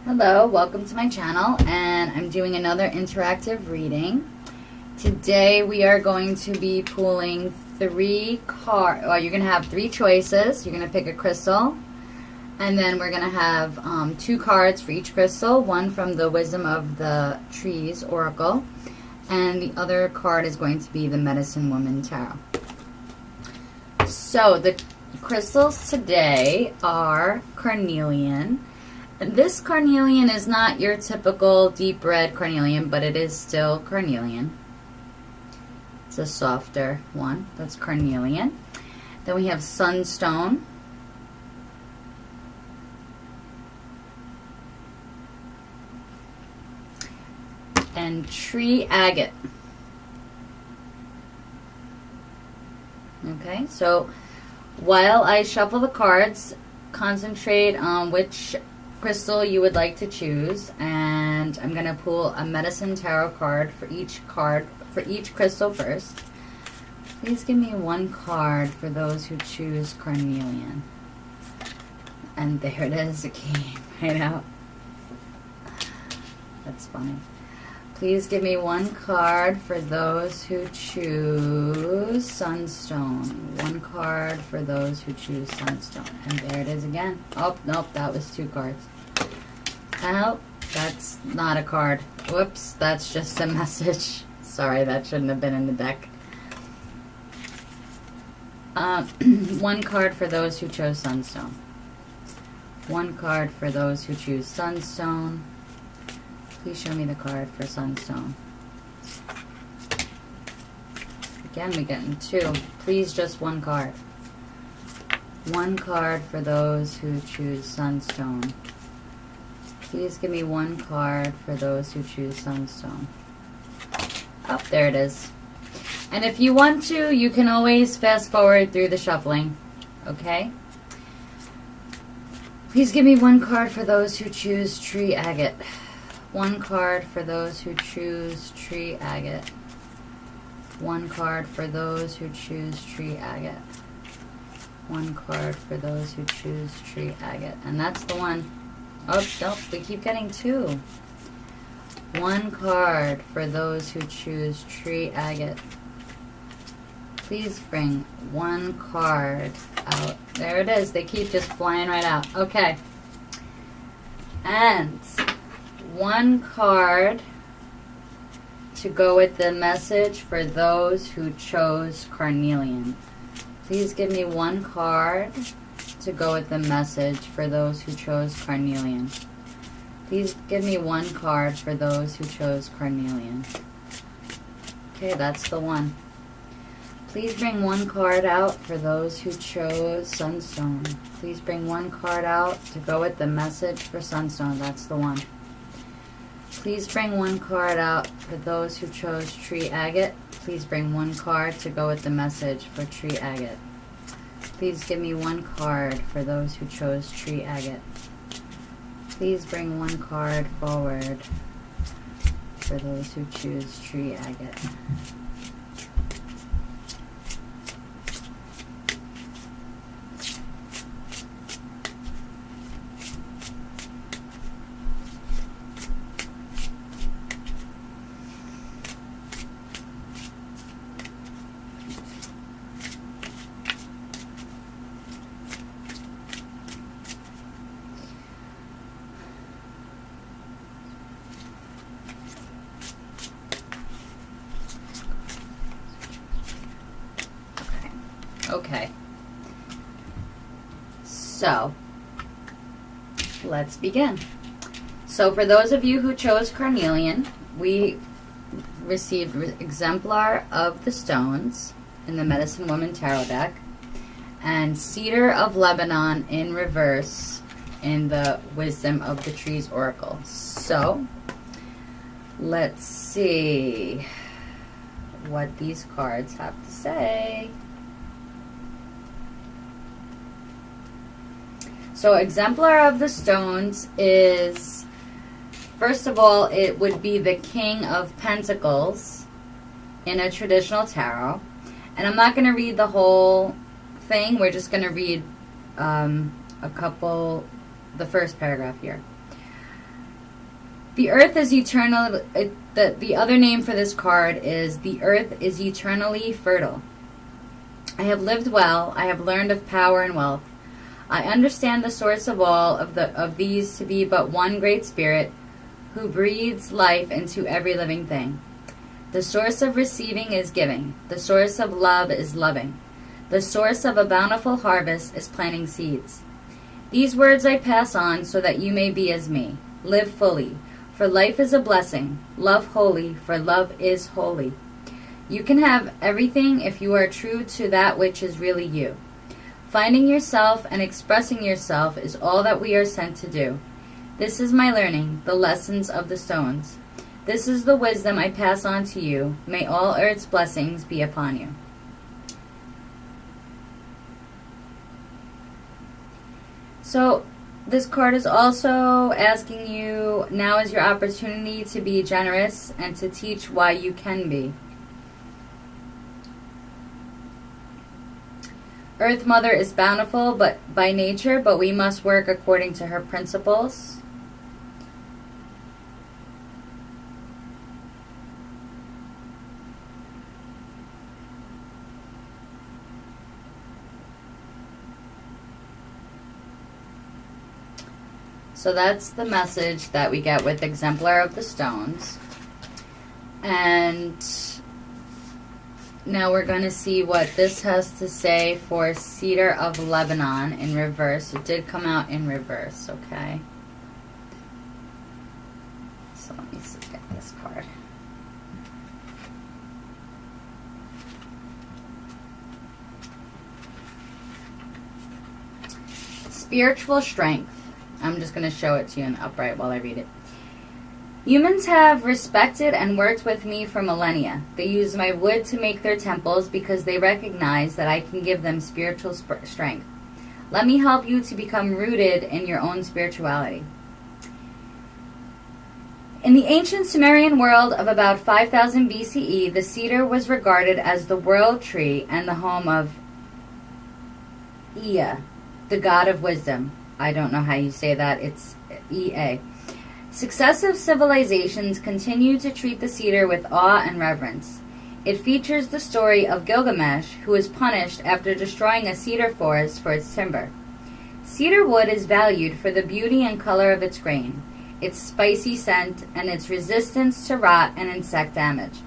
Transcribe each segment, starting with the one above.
Hello, welcome to my channel, and I'm doing another interactive reading. Today we are going to be pulling three cards. Well, you're going to have three choices. You're going to pick a crystal, and then we're going to have two cards for each crystal. One from the Wisdom of the Trees Oracle, and the other card is going to be the Medicine Woman Tarot. So the crystals today are carnelian. This carnelian is not your typical deep red carnelian, but it is still carnelian. It's a softer one. That's carnelian. Then we have sunstone. And tree agate. Okay, so while I shuffle the cards, concentrate on which crystal you would like to choose, and I'm going to pull a medicine tarot card for each crystal first. Please give me one card for those who choose carnelian. And there it is, it came right out. That's funny. Please give me one card for those who choose sunstone. One card for those who choose sunstone. And there it is again. Oh, nope, that was two cards. Oh, that's not a card. Whoops, that's just a message. Sorry, that shouldn't have been in the deck. One card for those who chose sunstone. One card for those who choose sunstone. Please show me the card for sunstone. Again, we get in two. Please, just one card. One card for those who choose sunstone. Please give me one card for those who choose sunstone. Oh, there it is. And if you want to, you can always fast forward through the shuffling. Okay? Please give me one card for those who choose tree agate. One card for those who choose tree agate. One card for those who choose tree agate. One card for those who choose tree agate. And that's the one. Oh, nope, we keep getting two. One card for those who choose tree agate. Please bring one card out. There it is. They keep just flying right out. Okay. And one card to go with the message for those who chose carnelian. Please give me one card to go with the message for those who chose carnelian. Please give me one card for those who chose carnelian. Okay, that's the one. Please bring one card out for those who chose sunstone. Please bring one card out to go with the message for sunstone. That's the one. Please bring one card out for those who chose tree agate. Please bring one card to go with the message for tree agate. Please give me one card for those who chose tree agate. Please bring one card forward for those who choose tree agate. Okay, so let's begin. So for those of you who chose carnelian, we received exemplar of the stones in the Medicine Woman Tarot deck, and cedar of Lebanon in reverse in the Wisdom of the Trees Oracle. So let's see what these cards have to say. So exemplar of the stones is, first of all, it would be the King of Pentacles in a traditional tarot. And I'm not going to read the whole thing. We're just going to read the first paragraph here. The earth is eternal. The other name for this card is the earth is eternally fertile. I have lived well. I have learned of power and wealth. I understand the source of all of these to be but one great spirit who breathes life into every living thing. The source of receiving is giving. The source of love is loving. The source of a bountiful harvest is planting seeds. These words I pass on so that you may be as me. Live fully, for life is a blessing. Love wholly, for love is holy. You can have everything if you are true to that which is really you. Finding yourself and expressing yourself is all that we are sent to do. This is my learning, the lessons of the stones. This is the wisdom I pass on to you. May all earth's blessings be upon you. So this card is also asking you, now is your opportunity to be generous and to teach why you can be. Earth Mother is bountiful by nature, but we must work according to her principles. So that's the message that we get with Exemplar of the Stones. And now we're going to see what this has to say for Cedar of Lebanon in reverse. It did come out in reverse, okay? So let me get this card. Spiritual strength. I'm just going to show it to you in upright while I read it. Humans have respected and worked with me for millennia. They use my wood to make their temples because they recognize that I can give them spiritual strength. Let me help you to become rooted in your own spirituality. In the ancient Sumerian world of about 5000 BCE, the cedar was regarded as the world tree and the home of Ea, the god of wisdom. I don't know how you say that. It's Ea. Successive civilizations continue to treat the cedar with awe and reverence. It features the story of Gilgamesh, who was punished after destroying a cedar forest for its timber. Cedar wood is valued for the beauty and color of its grain, its spicy scent, and its resistance to rot and insect damage.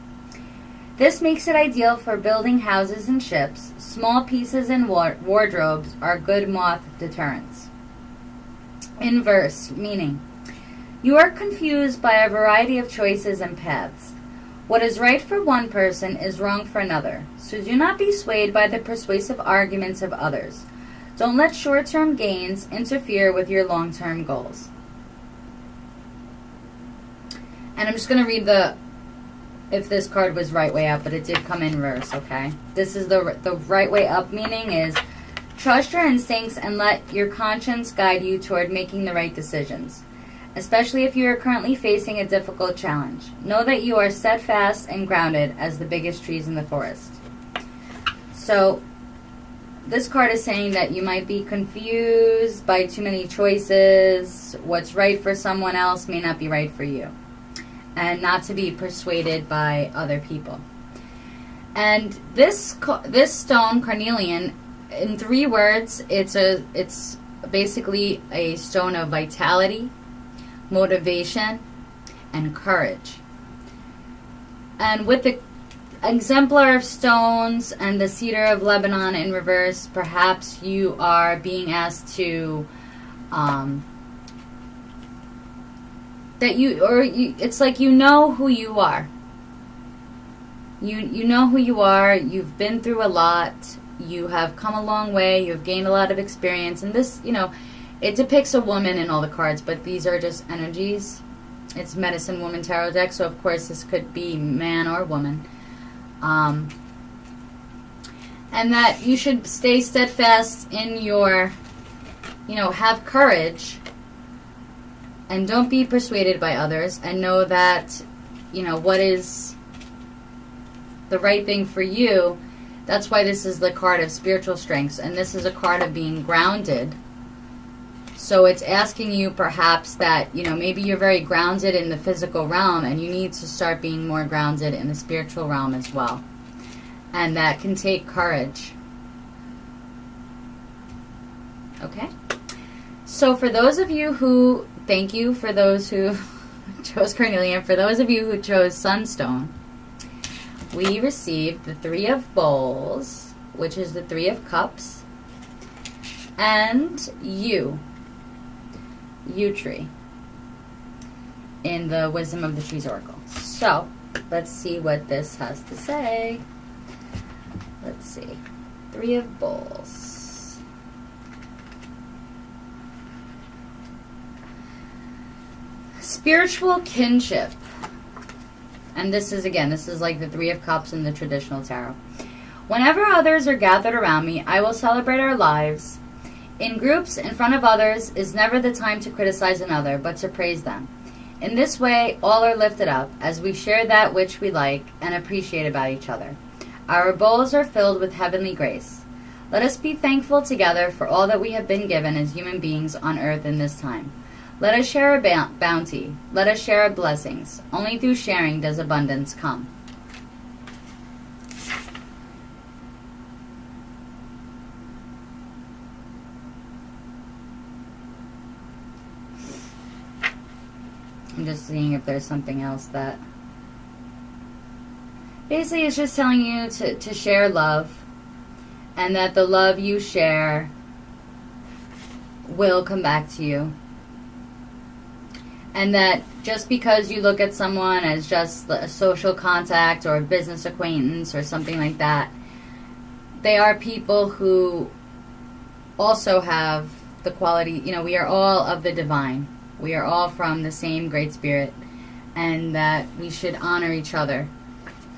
This makes it ideal for building houses and ships. Small pieces in wardrobes are good moth deterrents. Inverse, meaning, you are confused by a variety of choices and paths. What is right for one person is wrong for another, so do not be swayed by the persuasive arguments of others. Don't let short-term gains interfere with your long-term goals. And I'm just going to read if this card was right way up, but it did come in reverse, okay? This is the right way up, meaning is, trust your instincts and let your conscience guide you toward making the right decisions, especially if you are currently facing a difficult challenge. Know that you are steadfast and grounded as the biggest trees in the forest. So this card is saying that you might be confused by too many choices. What's right for someone else may not be right for you. And not to be persuaded by other people. And this stone, carnelian, in 3 words, it's basically a stone of vitality, motivation, and courage. And with the exemplar of stones and the cedar of Lebanon in reverse, perhaps you are being asked to it's like you know who you are. You know who you are. You've been through a lot. You have come a long way. You have gained a lot of experience. And this, it depicts a woman in all the cards, but these are just energies. It's Medicine Woman Tarot deck, so of course this could be man or woman. And that you should stay steadfast in your, have courage. And don't be persuaded by others. And know that, what is the right thing for you. That's why this is the card of spiritual strengths. And this is a card of being grounded. So it's asking you perhaps that, maybe you're very grounded in the physical realm and you need to start being more grounded in the spiritual realm as well. And that can take courage. Okay? So for those of you who, thank you for those who chose carnelian. For those of you who chose sunstone, we received the Three of Bowls, which is the Three of Cups, and yew tree in the Wisdom of the Trees Oracle. So let's see what this has to say. Let's see. Three of Bowls. Spiritual kinship. And this is like the Three of Cups in the traditional tarot. Whenever others are gathered around me, I will celebrate our lives. In groups, in front of others, is never the time to criticize another, but to praise them. In this way, all are lifted up, as we share that which we like and appreciate about each other. Our bowls are filled with heavenly grace. Let us be thankful together for all that we have been given as human beings on earth in this time. Let us share our bounty. Let us share our blessings. Only through sharing does abundance come. I'm just seeing if there's something else that... Basically, it's just telling you to share love. And that the love you share will come back to you. And that just because you look at someone as just a social contact or a business acquaintance or something like that, they are people who also have the quality, we are all of the divine. We are all from the same Great Spirit, and that we should honor each other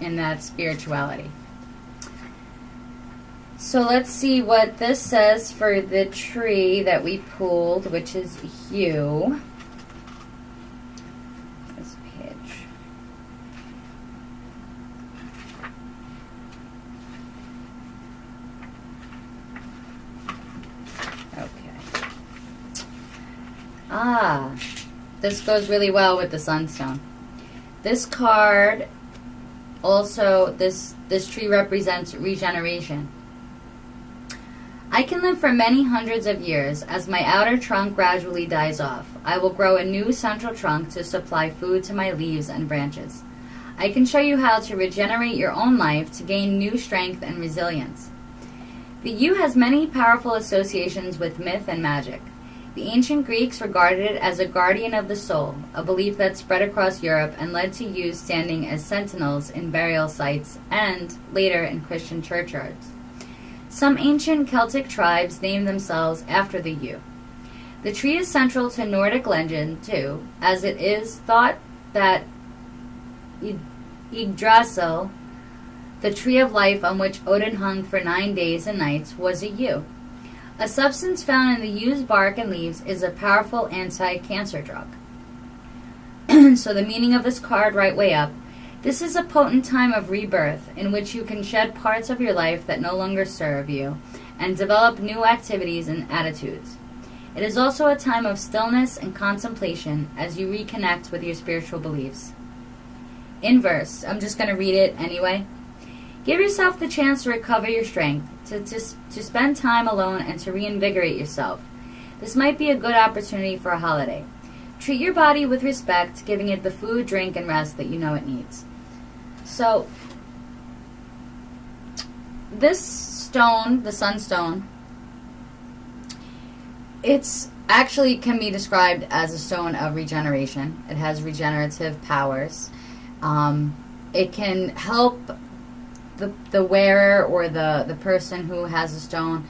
in that spirituality. So let's see what this says for the tree that we pulled, which is yew. This page. Okay. This goes really well with the sunstone. This card also, this tree represents regeneration. I can live for many hundreds of years. As my outer trunk gradually dies off, I will grow a new central trunk to supply food to my leaves and branches. I can show you how to regenerate your own life to gain new strength and resilience. The yew has many powerful associations with myth and magic. The ancient Greeks regarded it as a guardian of the soul, a belief that spread across Europe and led to yews standing as sentinels in burial sites and, later, in Christian churchyards. Some ancient Celtic tribes named themselves after the yew. The tree is central to Nordic legend, too, as it is thought that Yggdrasil, the tree of life on which Odin hung for 9 days and nights, was a yew. A substance found in the yew's bark and leaves is a powerful anti-cancer drug. So the meaning of this card right way up: this is a potent time of rebirth in which you can shed parts of your life that no longer serve you and develop new activities and attitudes. It is also a time of stillness and contemplation as you reconnect with your spiritual beliefs. In verse, I'm just going to read it anyway. Give yourself the chance to recover your strength, to spend time alone and to reinvigorate yourself. This might be a good opportunity for a holiday. Treat your body with respect, giving it the food, drink, and rest that you know it needs. So, this stone, the sunstone, it's actually can be described as a stone of regeneration. It has regenerative powers. It can help the wearer or the person who has a stone.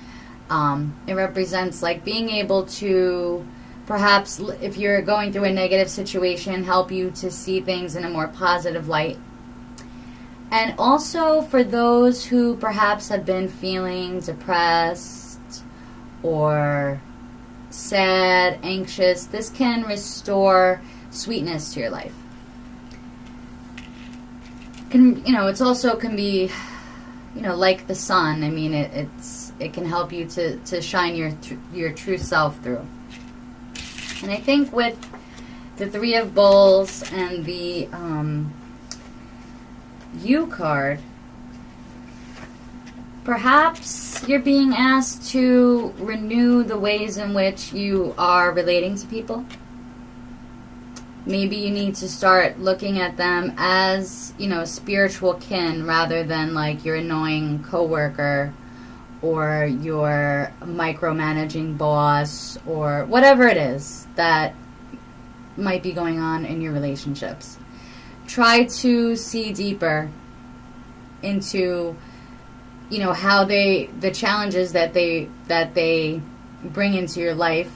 It represents like being able to, perhaps if you're going through a negative situation, help you to see things in a more positive light. And also for those who perhaps have been feeling depressed or sad, anxious, this can restore sweetness to your life. It's also can be, like the sun. I mean, it can help you to shine your true self through. And I think with the Three of Bowls and the U card, perhaps you're being asked to renew the ways in which you are relating to people. Maybe you need to start looking at them as, you know, spiritual kin rather than like your annoying coworker or your micromanaging boss or whatever it is that might be going on in your relationships. Try to see deeper into, you know, how the challenges that they bring into your life,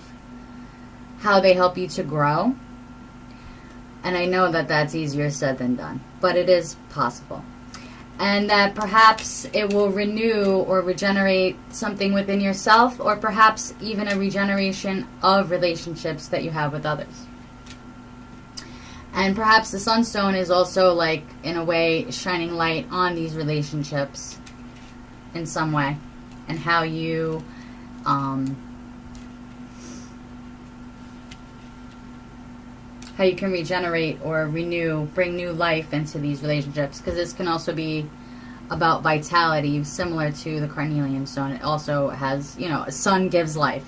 how they help you to grow. And I know that that's easier said than done, but it is possible. And that perhaps it will renew or regenerate something within yourself, or perhaps even a regeneration of relationships that you have with others. And perhaps the Sunstone is also, like, in a way, shining light on these relationships in some way, and how you can regenerate or renew, bring new life into these relationships. Because this can also be about vitality, similar to the carnelian stone. It also has, you know, a sun gives life.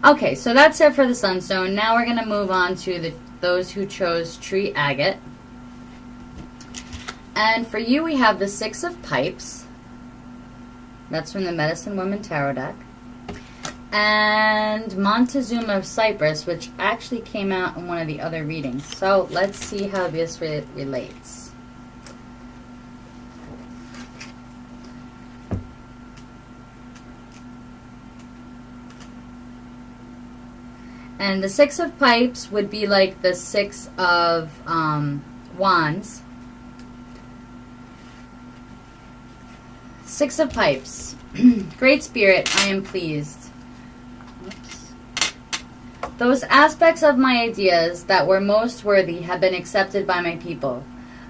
Okay, so that's it for the Sunstone. Now we're going to move on to those who chose tree agate. And for you, we have the Six of Pipes. That's from the Medicine Woman Tarot deck. And Montezuma Cypress, which actually came out in one of the other readings. So let's see how this relates. And the Six of Pipes would be like the Six of Wands. Six of Pipes. Great Spirit, I am pleased. Those aspects of my ideas that were most worthy have been accepted by my people.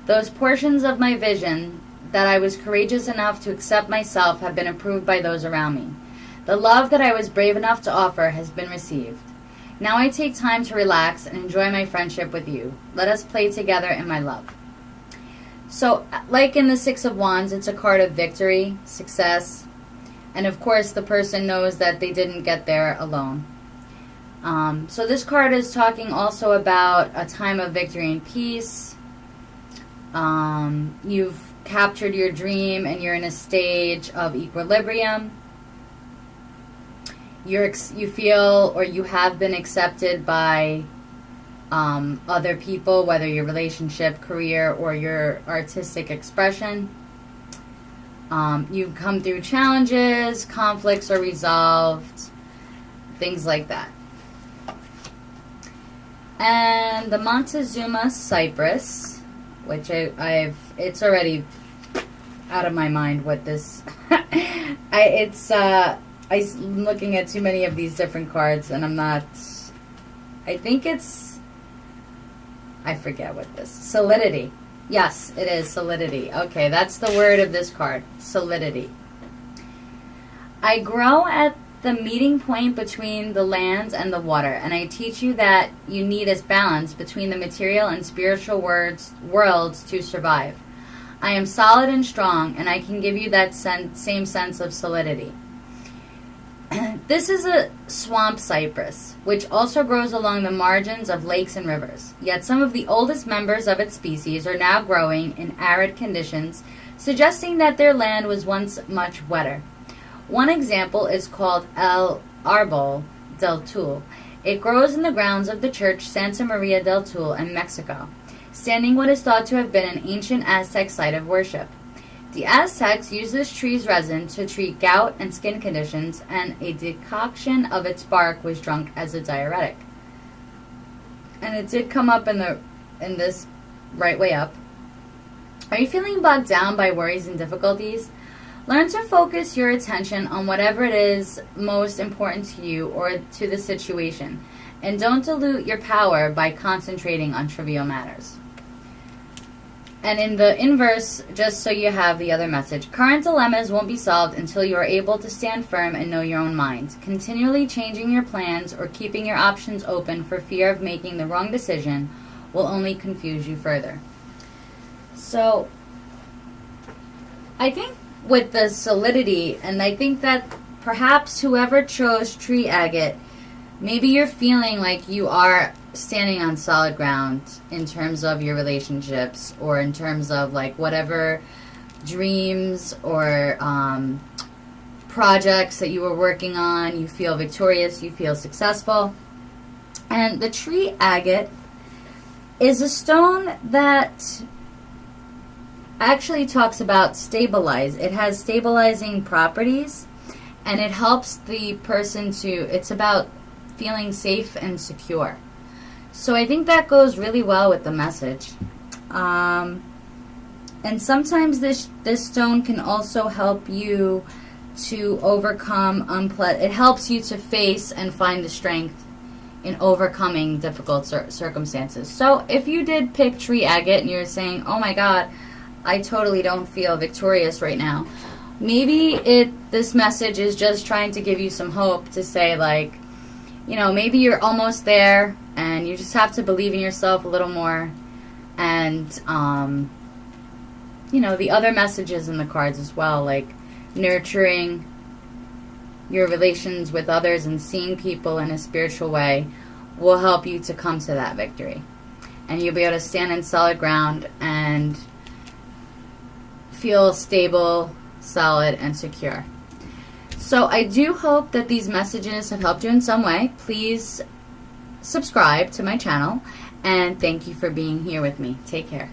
Those portions of my vision that I was courageous enough to accept myself have been approved by those around me. The love that I was brave enough to offer has been received. Now I take time to relax and enjoy my friendship with you. Let us play together in my love. So, like in the Six of Wands, it's a card of victory, success, and of course the person knows that they didn't get there alone. So this card is talking also about a time of victory and peace. You've captured your dream and you're in a stage of equilibrium. You feel or you have been accepted by other people, whether your relationship, career, or your artistic expression. You've come through challenges, conflicts are resolved, things like that. And the Montezuma Cypress, which it's already out of my mind what this, I'm looking at too many of these different cards and I forget what this, solidity. Yes, it is solidity. Okay, that's the word of this card, solidity. I grow at the meeting point between the land and the water, and I teach you that you need a balance between the material and spiritual worlds to survive. I am solid and strong, and I can give you that same sense of solidity. This is a swamp cypress, which also grows along the margins of lakes and rivers. Yet some of the oldest members of its species are now growing in arid conditions, suggesting that their land was once much wetter. One example is called El Arbol del Tul. It grows in the grounds of the church Santa Maria del Tul in Mexico, standing what is thought to have been an ancient Aztec site of worship. The Aztecs used this tree's resin to treat gout and skin conditions, and a decoction of its bark was drunk as a diuretic. And it did come up in this right way up. Are you feeling bogged down by worries and difficulties? Learn to focus your attention on whatever it is most important to you or to the situation, and don't dilute your power by concentrating on trivial matters. And in the inverse, just so you have the other message, current dilemmas won't be solved until you are able to stand firm and know your own mind. Continually changing your plans or keeping your options open for fear of making the wrong decision will only confuse you further. So, I think with the solidity, and I think that perhaps whoever chose tree agate, maybe you're feeling like you are standing on solid ground in terms of your relationships, or in terms of like whatever dreams or projects that you were working on. You feel victorious, you feel successful. And the tree agate is a stone that actually talks about stabilize. It has stabilizing properties, and it helps the person to, it's about feeling safe and secure. So I think that goes really well with the message. And sometimes this stone can also help you to overcome it helps you to face and find the strength in overcoming difficult circumstances. So if you did pick tree agate and you're saying, oh my God, I totally don't feel victorious right now, maybe this message is just trying to give you some hope, to say like, you know, maybe you're almost there and you just have to believe in yourself a little more. And, you know, the other messages in the cards as well, like nurturing your relations with others and seeing people in a spiritual way, will help you to come to that victory. And you'll be able to stand in solid ground and feel stable, solid, and secure. So I do hope that these messages have helped you in some way. Please subscribe to my channel, and thank you for being here with me. Take care.